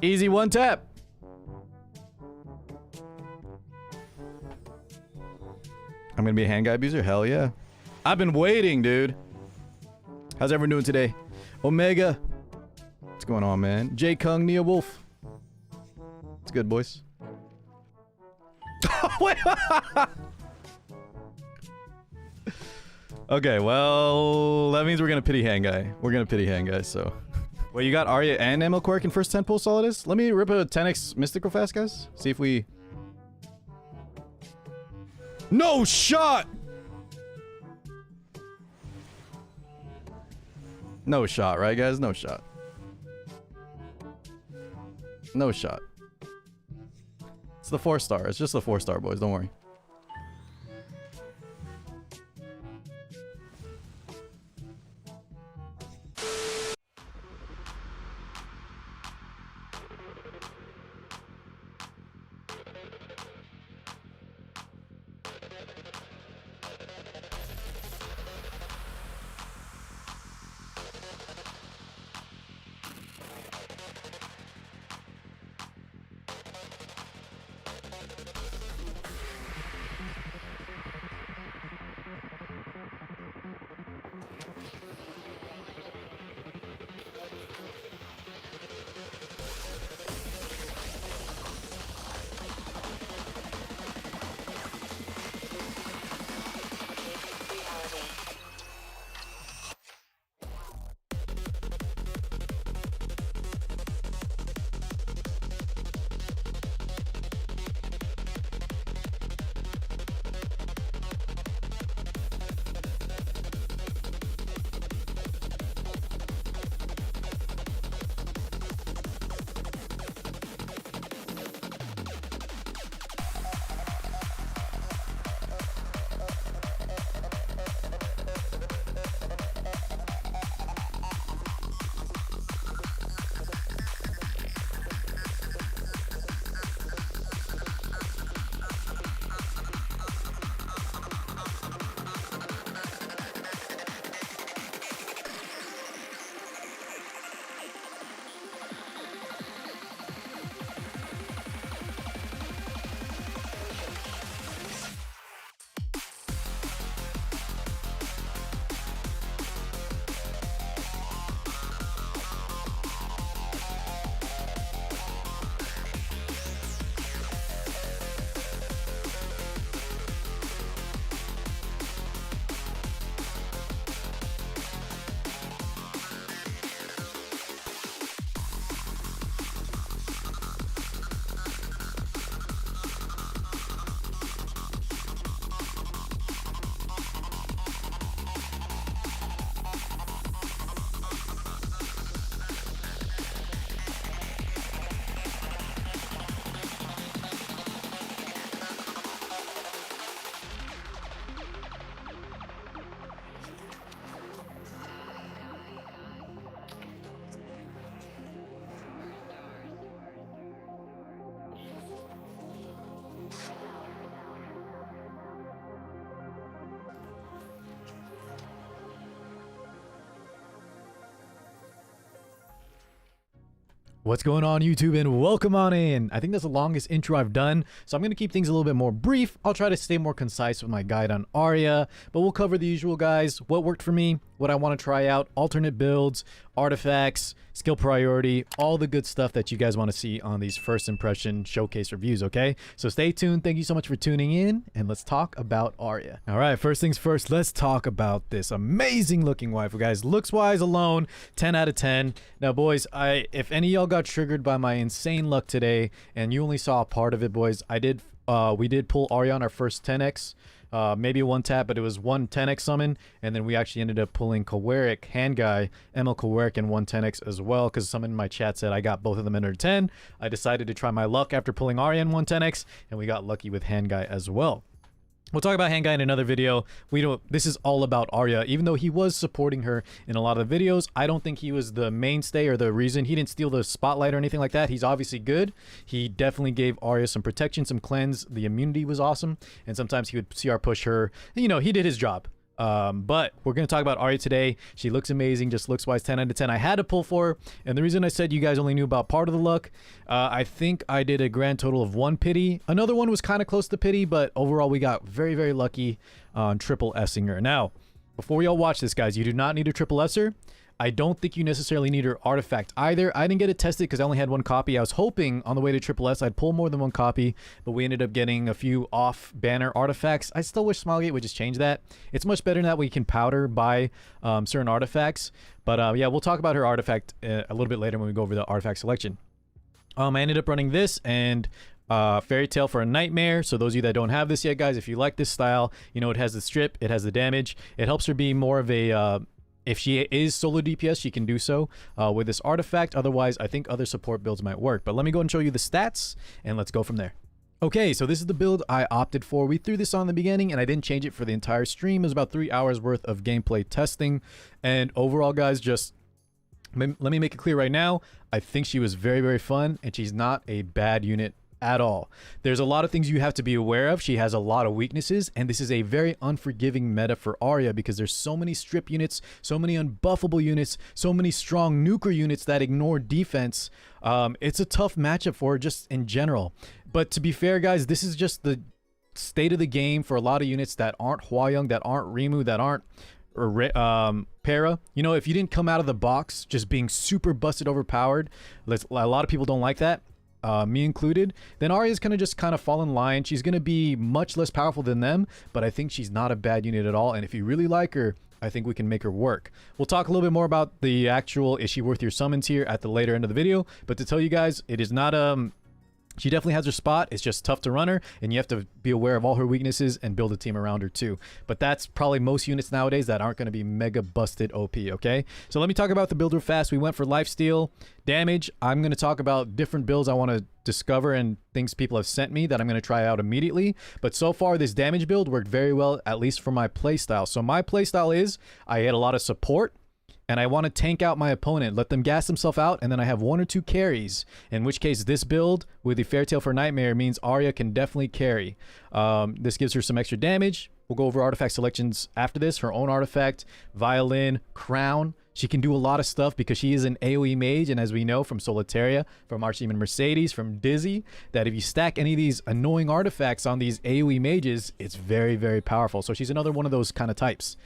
Easy one tap. I'm gonna be a hand guy abuser? Hell yeah. I've been waiting, dude. How's everyone doing today? Omega. What's going on, man? J. Kung, Neo Wolf. It's good, boys. Wait. Okay, well, that means we're gonna pity hand guy. We're gonna pity hand guy, so. Wait, you got Aria and Emil Quirk in first 10 pull solidus? Let me rip a 10x mystical fast, guys. See if we... No shot! No shot, right, guys? No shot. No shot. It's the 4-star. It's just the 4-star, boys. Don't worry. What's going on, YouTube, and welcome on in. I think that's the longest intro I've done, so I'm going to keep things a little bit more brief. I'll try to stay more concise with my guide on Aria, but we'll cover the usual, guys. What worked for me, what I want to try out, alternate builds, artifacts, skill priority, all the good stuff that you guys want to see on these first impression showcase reviews, okay? So stay tuned. Thank you so much for tuning in, and let's talk about Aria. All right, first things first, let's talk about this amazing looking waifu, guys. Looks-wise alone, 10 out of 10. Now, boys, if any of y'all got triggered by my insane luck today, and you only saw a part of it, boys, we did pull Aria on our first 10x. Maybe one tap, but it was one 10x summon, and then we actually ended up pulling Kawaric, hand guy, Emil Kawaric, and one 10x as well, because someone in my chat said I got both of them under 10. I decided to try my luck after pulling Aria in one 10x, and we got lucky with hand guy as well. We'll talk about hand guy in another video. This is all about Aria. Even though he was supporting her in a lot of the videos, I don't think he was the mainstay or the reason. He didn't steal the spotlight or anything like that. He's obviously good. He definitely gave Aria some protection, some cleanse. The immunity was awesome. And sometimes he would CR push her. You know, he did his job. But we're going to talk about Aria today. She looks amazing, just looks wise, 10 out of 10. I had to pull for her, and the reason I said you guys only knew about part of the luck, I think I did a grand total of 1 pity. Another one was kind of close to pity, but overall we got very, very lucky on triple S-ing her. Now, before we all watch this, guys, you do not need a triple S-er. I don't think you necessarily need her artifact either. I didn't get it tested because I only had 1 copy. I was hoping on the way to Triple S I'd pull more than 1 copy, but we ended up getting a few off-banner artifacts. I still wish Smilegate would just change that. It's much better now that we can powder buy certain artifacts. But yeah, we'll talk about her artifact a little bit later when we go over the artifact selection. I ended up running this and Fairy Tale for a Nightmare. So those of you that don't have this yet, guys, if you like this style, you know, it has the strip, it has the damage. It helps her be more of a... if she is solo DPS, she can do so with this artifact. Otherwise, I think other support builds might work. But let me go and show you the stats, and let's go from there. Okay, so this is the build I opted for. We threw this on in the beginning, and I didn't change it for the entire stream. It was about 3 hours worth of gameplay testing. And overall, guys, just let me make it clear right now. I think she was very, very fun, and she's not a bad unit at all. There's a lot of things you have to be aware of. She has a lot of weaknesses, and this is a very unforgiving meta for Aria because there's so many strip units, so many unbuffable units, so many strong nuker units that ignore defense. It's a tough matchup for her just in general. But to be fair, guys, this is just the state of the game for a lot of units that aren't Hwa-Young, that aren't Rimu, that aren't Para. You know, if you didn't come out of the box just being super busted overpowered, a lot of people don't like that. Me included, then Aria's gonna just kind of fall in line. She's gonna be much less powerful than them, but I think she's not a bad unit at all. And if you really like her, I think we can make her work. We'll talk a little bit more about the actual is she worth your summons here at the later end of the video. But to tell you guys, it is not she definitely has her spot. It's just tough to run her, and you have to be aware of all her weaknesses and build a team around her too. But that's probably most units nowadays that aren't going to be mega busted OP, okay? So let me talk about the build real fast. We went for lifesteal, damage. I'm going to talk about different builds I want to discover and things people have sent me that I'm going to try out immediately. But so far, this damage build worked very well, at least for my playstyle. So my playstyle is I had a lot of support, and I want to tank out my opponent, let them gas themselves out, and then I have 1 or 2 carries, in which case this build with the Fairy Tale for Nightmare means Aria can definitely carry. This gives her some extra damage. We'll go over artifact selections after this. Her own artifact, Violin, Crown. She can do a lot of stuff because she is an AoE mage, and as we know from Solitaria, from Archie and Mercedes, from Dizzy, that if you stack any of these annoying artifacts on these AoE mages, it's very, very powerful. So she's another one of those kind of types.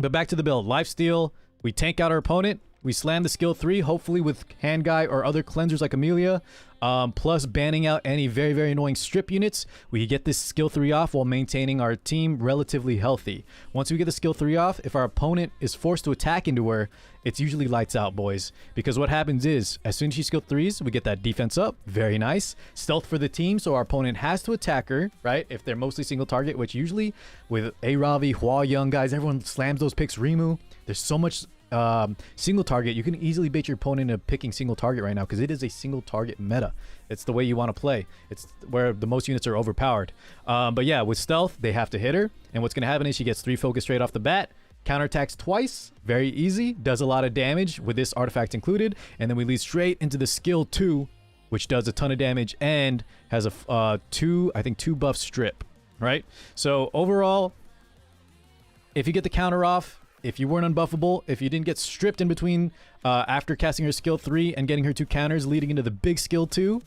But back to the build. Lifesteal, we tank out our opponent. We slam the skill 3, hopefully with Hand Guy or other cleansers like Amelia. Plus banning out any very, very annoying strip units. We get this skill 3 off while maintaining our team relatively healthy. Once we get the skill 3 off, if our opponent is forced to attack into her, it's usually lights out, boys. Because what happens is, as soon as she skill 3s, we get that defense up. Very nice. Stealth for the team, so our opponent has to attack her, right? If they're mostly single target, which usually with Aravi, Hwa-Young, guys, everyone slams those picks. Rimu, there's so much single target. You can easily bait your opponent into picking single target right now because it is a single target meta. It's the way you want to play. It's where the most units are overpowered. But yeah, with stealth, they have to hit her, and what's going to happen is she gets 3 focus straight off the bat, counterattacks twice, very easy, does a lot of damage with this artifact included, and then we lead straight into the skill 2, which does a ton of damage and has a 2 buff strip, right? So overall, if you get the counter off, if you weren't unbuffable, if you didn't get stripped in between after casting her skill 3 and getting her 2 counters leading into the big skill 2,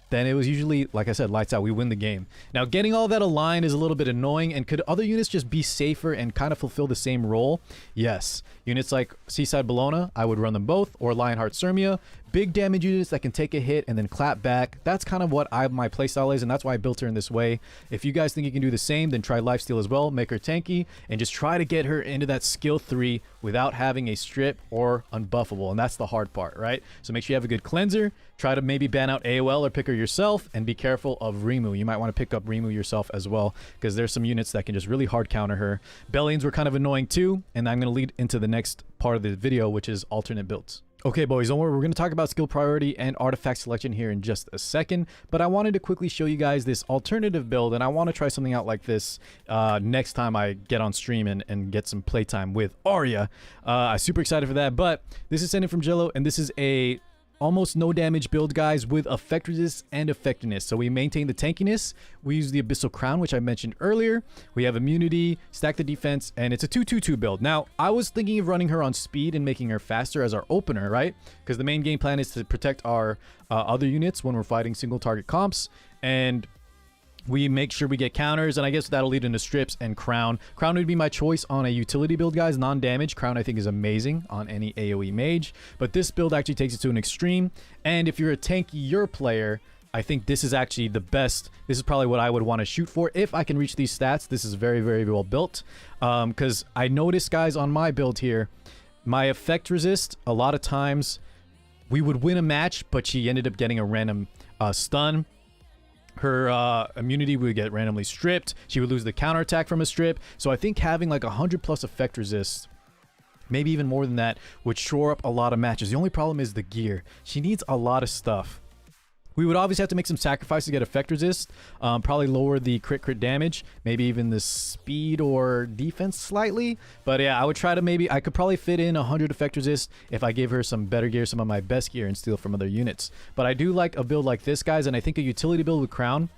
then it was usually, like I said, lights out. We win the game. Now, getting all that aligned is a little bit annoying, and could other units just be safer and kind of fulfill the same role? Yes. Units like Seaside Bologna, I would run them both, or Lionheart Sirmia. Big damage units that can take a hit and then clap back. That's kind of what my playstyle is, and that's why I built her in this way. If you guys think you can do the same, then try Lifesteal as well. Make her tanky, and just try to get her into that skill 3 without having a strip or unbuffable, and that's the hard part, right? So make sure you have a good cleanser. Try to maybe ban out AoL or pick her yourself, and be careful of Rimu. You might want to pick up Rimu yourself as well, because there's some units that can just really hard counter her. Bellions were kind of annoying too, and I'm going to lead into the next part of the video, which is alternate builds. Okay, boys, don't worry. We're going to talk about skill priority and artifact selection here in just a second, but I wanted to quickly show you guys this alternative build, and I want to try something out like this next time I get on stream and get some playtime with Aria. I'm super excited for that, but this is sent in from Jello, and this is a almost no damage build, guys, with effect resist and effectiveness. So we maintain the tankiness. We use the Abyssal Crown, which I mentioned earlier. We have immunity, stack the defense, and it's a 2-2-2 build. Now, I was thinking of running her on speed and making her faster as our opener, right? Because the main game plan is to protect our other units when we're fighting single target comps, and we make sure we get counters, and I guess that'll lead into strips and crown. Crown would be my choice on a utility build, guys. Non-damage crown I think is amazing on any AoE mage, but this build actually takes it to an extreme. And if you're a tankier player, I think this is actually the best. This is probably what I would want to shoot for if I can reach these stats. This is very, very well built, because I noticed, guys, on my build here, my effect resist, a lot of times we would win a match, but she ended up getting a random stun. Her immunity would get randomly stripped. She would lose the counterattack from a strip. So I think having like 100+ effect resist, maybe even more than that, would shore up a lot of matches. The only problem is the gear. She needs a lot of stuff. We would obviously have to make some sacrifices to get effect resist, probably lower the crit damage, maybe even the speed or defense slightly. But yeah, I would try to I could probably fit in 100 effect resist if I gave her some better gear, some of my best gear, and steal from other units. But I do like a build like this, guys, and I think a utility build with Crown,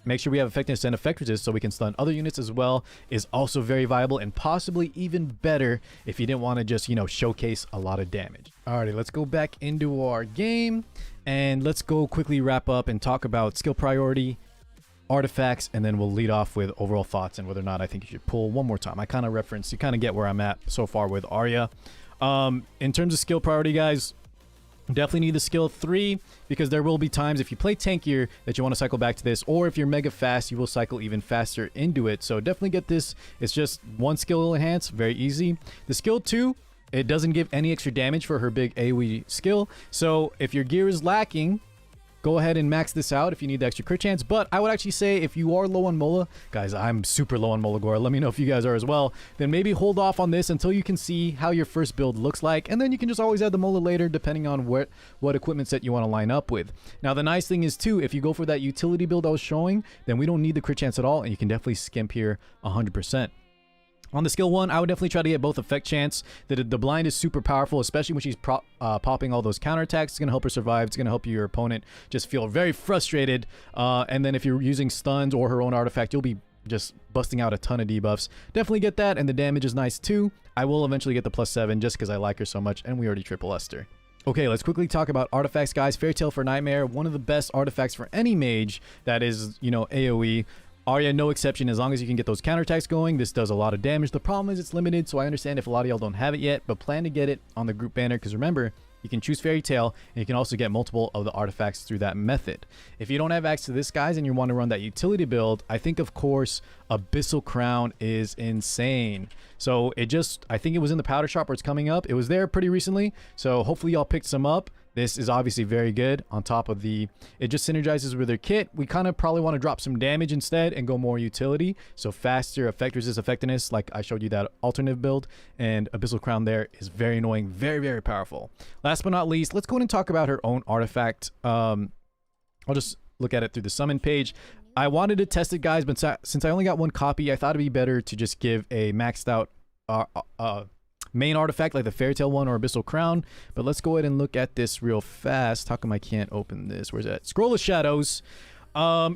make sure we have effectiveness and effect resist so we can stun other units as well, is also very viable, and possibly even better if you didn't want to just, you know, showcase a lot of damage. Alrighty, let's go back into our game and let's go quickly wrap up and talk about skill priority, artifacts, and then we'll lead off with overall thoughts and whether or not I think you should pull one more time. I kind of referenced, you kind of get where I'm at so far with Aria. In terms of skill priority, guys, definitely need the skill 3, because there will be times if you play tankier that you want to cycle back to this, or if you're mega fast, you will cycle even faster into it. So definitely get this. It's just one skill enhance, very easy. The skill 2, it doesn't give any extra damage for her big AoE skill. So if your gear is lacking, go ahead and max this out if you need the extra crit chance. But I would actually say if you are low on Mola, guys, I'm super low on molagora. Let me know if you guys are as well. Then maybe hold off on this until you can see how your first build looks like. And then you can just always add the Mola later, depending on what equipment set you want to line up with. Now, the nice thing is, too, if you go for that utility build I was showing, then we don't need the crit chance at all. And you can definitely skimp here 100%. On the skill 1, I would definitely try to get both effect chance. The blind is super powerful, especially when she's popping all those counterattacks. It's going to help her survive. It's going to help your opponent just feel very frustrated. And then if you're using stuns or her own artifact, you'll be just busting out a ton of debuffs. Definitely get that, and the damage is nice too. I will eventually get the +7 just because I like her so much, and we already triple S'd her. Okay, let's quickly talk about artifacts, guys. Fairy Tale for Nightmare, one of the best artifacts for any mage that is, you know, AoE. Aria, no exception. As long as you can get those counterattacks going, this does a lot of damage. The problem is it's limited, so I understand if a lot of y'all don't have it yet, but plan to get it on the group banner, because remember, you can choose Fairy Tale, and you can also get multiple of the artifacts through that method. If you don't have access to this, guys, and you want to run that utility build, I think, of course, Abyssal Crown is insane. So I think it was in the powder shop, or it's coming up. It was there pretty recently, so hopefully y'all picked some up. This is obviously very good. On top of it just synergizes with their kit. We kind of probably want to drop some damage instead and go more utility. So faster, effect resist, effectiveness, like I showed you that alternative build. And Abyssal Crown there is very annoying, very, very powerful. Last but not least, let's go ahead and talk about her own artifact. I'll just look at it through the summon page. I wanted to test it, guys, but since I only got one copy, I thought it'd be better to just give a maxed out main artifact like the Fairy Tale one or Abyssal Crown. But let's go ahead and look at this real fast. How come I can't open this? Where's that? Scroll of Shadows.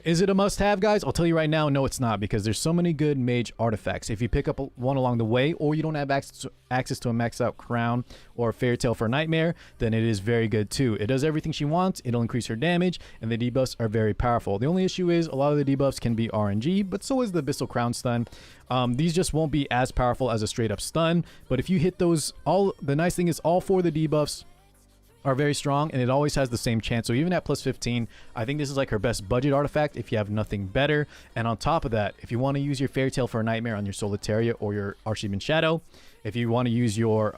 Is it a must-have, guys? I'll tell you right now, no, it's not, because there's so many good mage artifacts. If you pick up one along the way, or you don't have access to a maxed out Crown or Fairy Tale for Nightmare, then it is very good too. It does everything she wants. It'll increase her damage, and the debuffs are very powerful. The only issue is a lot of the debuffs can be RNG, but so is the Abyssal Crown stun. These just won't be as powerful as a straight up stun, but if you hit those, the nice thing is all 4 of the debuffs are very strong, and it always has the same chance. So even at +15, I think this is like her best budget artifact if you have nothing better. And on top of that, if you want to use your Fairy Tale for a Nightmare on your Solitaria or your Archdeacon Shadow, if you want to use your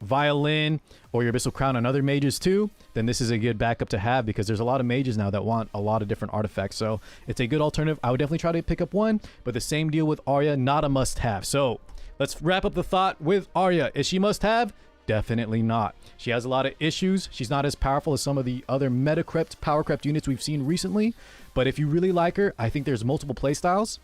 Violin or your Abyssal Crown on other mages too, then this is a good backup to have, because there's a lot of mages now that want a lot of different artifacts. So it's a good alternative. I would definitely try to pick up one, but the same deal with Aria, not a must-have. So let's wrap up the thought with Aria. Is she must-have? Definitely not. She has a lot of issues. She's not as powerful as some of the other meta-crept, power-crept units we've seen recently. But if you really like her, I think there's multiple playstyles.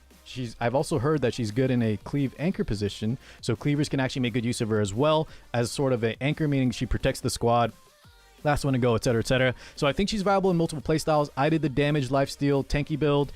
I've also heard that she's good in a cleave anchor position, so cleavers can actually make good use of her as well as sort of an anchor, meaning she protects the squad last one to go, etc., etc. So I think she's viable in multiple playstyles. I did the damage, lifesteal, tanky build.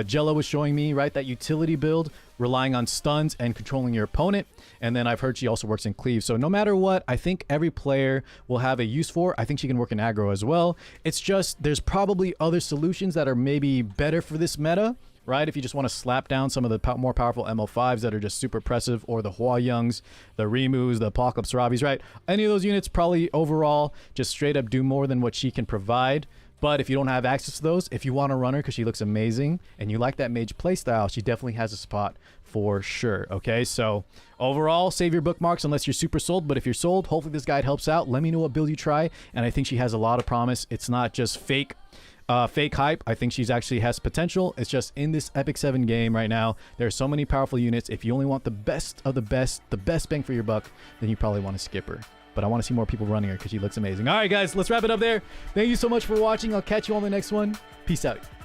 Jello was showing me, right, that utility build, relying on stuns and controlling your opponent. And then I've heard she also works in cleave. So no matter what, I think every player will have a use for. I think she can work in aggro as well. It's just there's probably other solutions that are maybe better for this meta, right? If you just want to slap down some of the more powerful ML5s that are just super oppressive, or the Hua Youngs, the Remus, the Apocalypse Ravis, right? Any of those units probably overall just straight up do more than what she can provide. But if you don't have access to those, if you want to run her because she looks amazing and you like that mage playstyle, she definitely has a spot for sure. Okay, so overall, save your bookmarks unless you're super sold. But if you're sold, hopefully this guide helps out. Let me know what build you try. And I think she has a lot of promise. It's not just fake hype. I think she's actually has potential. It's just in this Epic 7 game right now, there are so many powerful units. If you only want the best of the best bang for your buck, then you probably want to skip her. But I want to see more people running her because she looks amazing. All right, guys, let's wrap it up there. Thank you so much for watching. I'll catch you on the next one. Peace out.